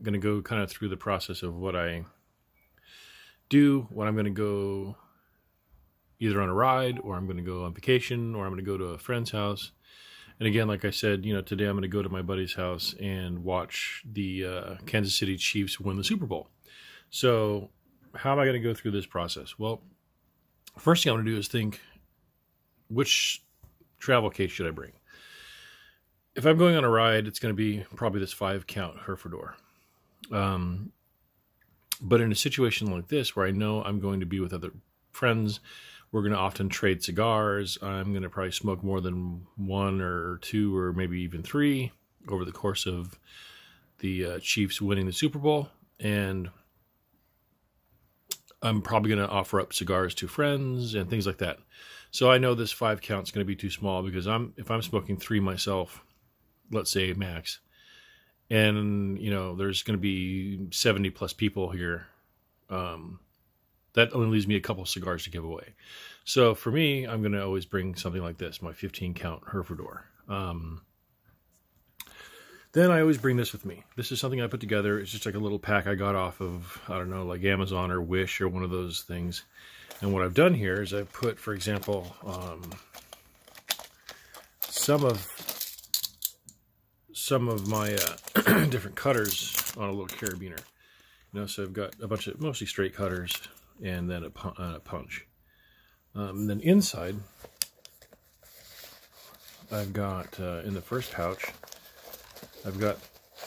going to go kind of through the process of what I do when I'm going to go either on a ride, or I'm going to go on vacation, or I'm going to go to a friend's house. And again, like I said, today I'm going to go to my buddy's house and watch the Kansas City Chiefs win the Super Bowl. So how am I going to go through this process? Well, first thing I'm going to do is think, which travel case should I bring? If I'm going on a ride, it's going to be probably this 5-count Herfordor. But in a situation like this, where I know I'm going to be with other friends, we're going to often trade cigars. I'm going to probably smoke more than 1 or 2 or maybe even 3 over the course of the Chiefs winning the Super Bowl. And I'm probably going to offer up cigars to friends and things like that. So I know this 5-count is going to be too small, because if I'm smoking 3 myself, let's say max, and there's going to be 70 plus people here, that only leaves me a couple of cigars to give away. So for me, I'm going to always bring something like this, my 15-count Herfordor. Then I always bring this with me. This is something I put together. It's just like a little pack I got off of, I don't know, like Amazon or Wish or one of those things. And what I've done here is I've put, for example, some of my different cutters on a little carabiner. So I've got a bunch of mostly straight cutters and then a punch. And then inside, I've got, in the first pouch, I've got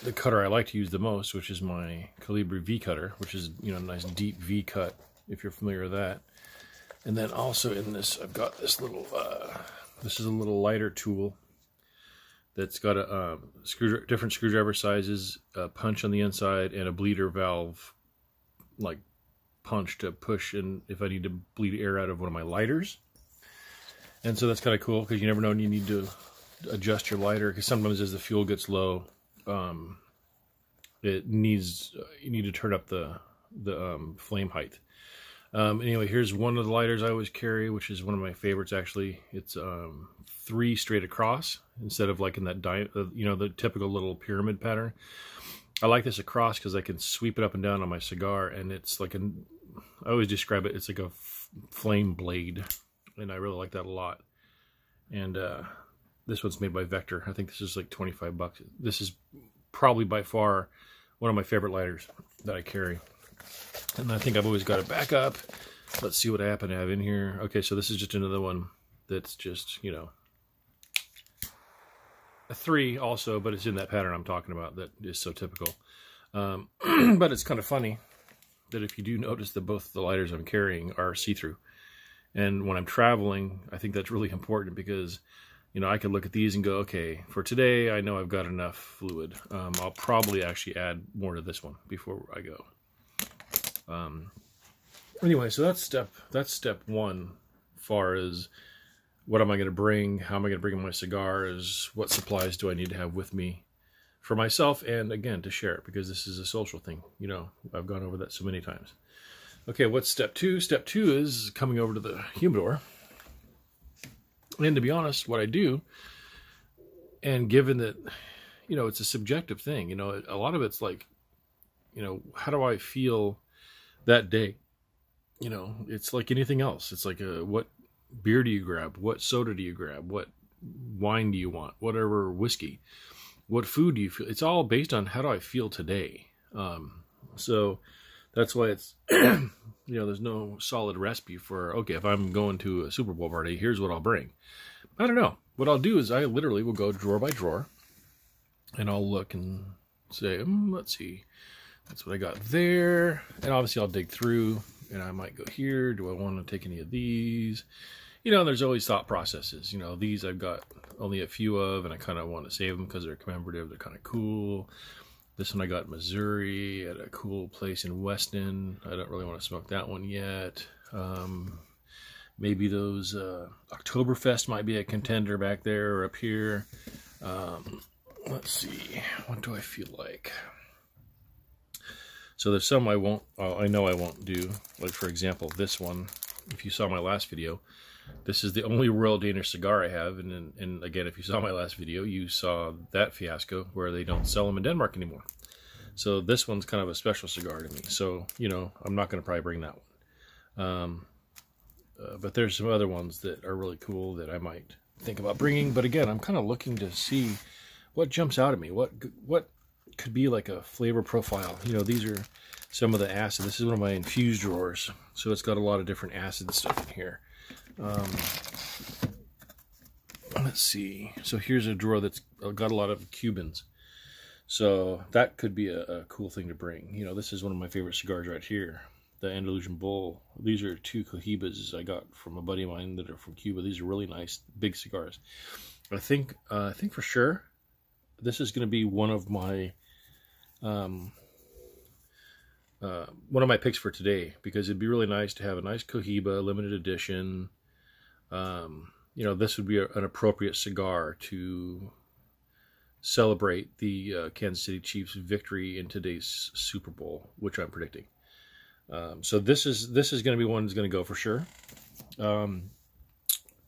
the cutter I like to use the most, which is my Calibri V cutter, which is, a nice deep V cut, if you're familiar with that. And then also in this, I've got this little, this is a little lighter tool that's got a different screwdriver sizes, a punch on the inside, and a bleeder valve, like punch to push in if I need to bleed air out of one of my lighters. And so that's kind of cool, because you never know when you need to adjust your lighter, because sometimes as the fuel gets low, you need to turn up the flame height. Anyway, here's one of the lighters I always carry, which is one of my favorites actually. It's 3 straight across instead of like in that the typical little pyramid pattern. I like this across because I can sweep it up and down on my cigar, and it's like I always describe it, it's like a flame blade, and I really like that a lot. And this one's made by Vector. I think this is like 25 bucks. This is probably by far one of my favorite lighters that I carry. And I think I've always got it back up. Let's see what I happen to have in here. Okay, so this is just another one that's just, a 3 also, but it's in that pattern I'm talking about that is so typical. But it's kind of funny that if you do notice that both the lighters I'm carrying are see-through. And when I'm traveling, I think that's really important, because I could look at these and go, okay, for today, I know I've got enough fluid. I'll probably actually add more to this one before I go. Anyway, so that's step 1, far as what am I going to bring, how am I going to bring my cigars, what supplies do I need to have with me for myself, and again, to share it, because this is a social thing. I've gone over that so many times. Okay, what's step 2? Step 2 is coming over to the humidor. And to be honest, what I do, and given that, it's a subjective thing, a lot of it's like, how do I feel that day? It's like anything else. It's like, what beer do you grab? What soda do you grab? What wine do you want? Whatever whiskey. What food do you feel? It's all based on how do I feel today. So that's why it's, there's no solid recipe for, okay, if I'm going to a Super Bowl party, here's what I'll bring. I don't know. What I'll do is I literally will go drawer by drawer, and I'll look and say, let's see, that's what I got there. And obviously I'll dig through, and I might go here. Do I want to take any of these? There's always thought processes. These I've got only a few of, and I kind of want to save them because they're commemorative. They're kind of cool. This one I got in Missouri at a cool place in Weston. I don't really want to smoke that one yet. Maybe those Oktoberfest might be a contender back there or up here. Let's see. What do I feel like? So there's some I know I won't do. Like, for example, this one. If you saw my last video, this is the only Royal Danish cigar I have. And again, if you saw my last video, you saw that fiasco where they don't sell them in Denmark anymore. So this one's kind of a special cigar to me. So, you know, I'm not going to probably bring that one. But there's some other ones that are really cool that I might think about bringing. But again, I'm kind of looking to see what jumps out at me. What could be like a flavor profile. You know, these are some of the acid. This is one of my infused drawers. So it's got a lot of different acid stuff in here. Let's see. So here's a drawer that's got a lot of Cubans. So that could be a cool thing to bring. You know, this is one of my favorite cigars right here, the Andalusian Bull. These are 2 Cohibas I got from a buddy of mine that are from Cuba. These are really nice, big cigars. I think for sure this is going to be one of my picks for today, because it'd be really nice to have a nice Cohiba limited edition. You know, this would be an appropriate cigar to celebrate the Kansas City Chiefs victory in today's Super Bowl, which I'm predicting. So this is going to be one that's going to go for sure.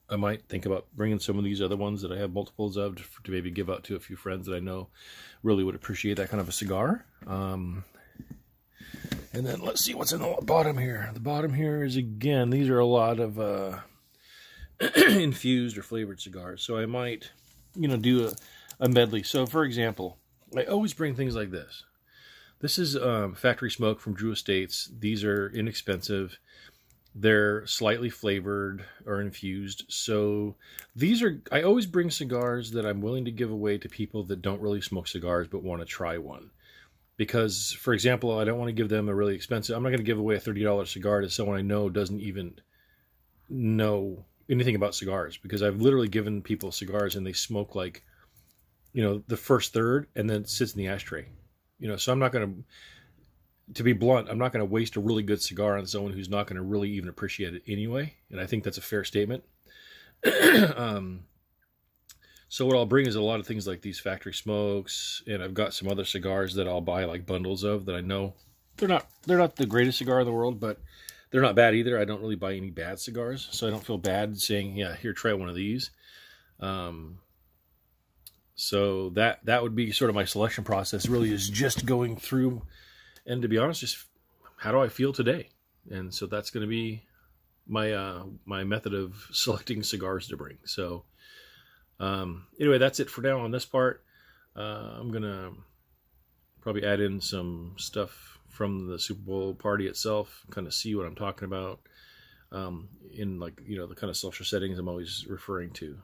I might think about bringing some of these other ones that I have multiples of to maybe give out to a few friends that I know really would appreciate that kind of a cigar. And then let's see what's in the bottom here. The bottom here is, again, these are a lot of infused or flavored cigars. So I might, you know, do a medley. So, for example, I always bring things like this. This is factory smoke from Drew Estates. These are inexpensive. They're slightly flavored or infused. So these are, I always bring cigars that I'm willing to give away to people that don't really smoke cigars but want to try one. Because, for example, I don't want to give them a really expensive, I'm not going to give away a $30 cigar to someone I know doesn't even know anything about cigars. Because I've literally given people cigars and they smoke like, you know, the first third and then it sits in the ashtray. You know, so I'm not going to be blunt, I'm not going to waste a really good cigar on someone who's not going to really even appreciate it anyway. And I think that's a fair statement. So what I'll bring is a lot of things like these factory smokes, and I've got some other cigars that I'll buy like bundles of that I know they're not the greatest cigar in the world, but they're not bad either. I don't really buy any bad cigars, so I don't feel bad saying, yeah, here, try one of these. So that would be sort of my selection process, really, is just going through, and to be honest, just how do I feel today? And so that's going to be my my method of selecting cigars to bring. So anyway, that's it for now on this part. I'm going to probably add in some stuff from the Super Bowl party itself, kind of see what I'm talking about in, like, you know, the kind of social settings I'm always referring to.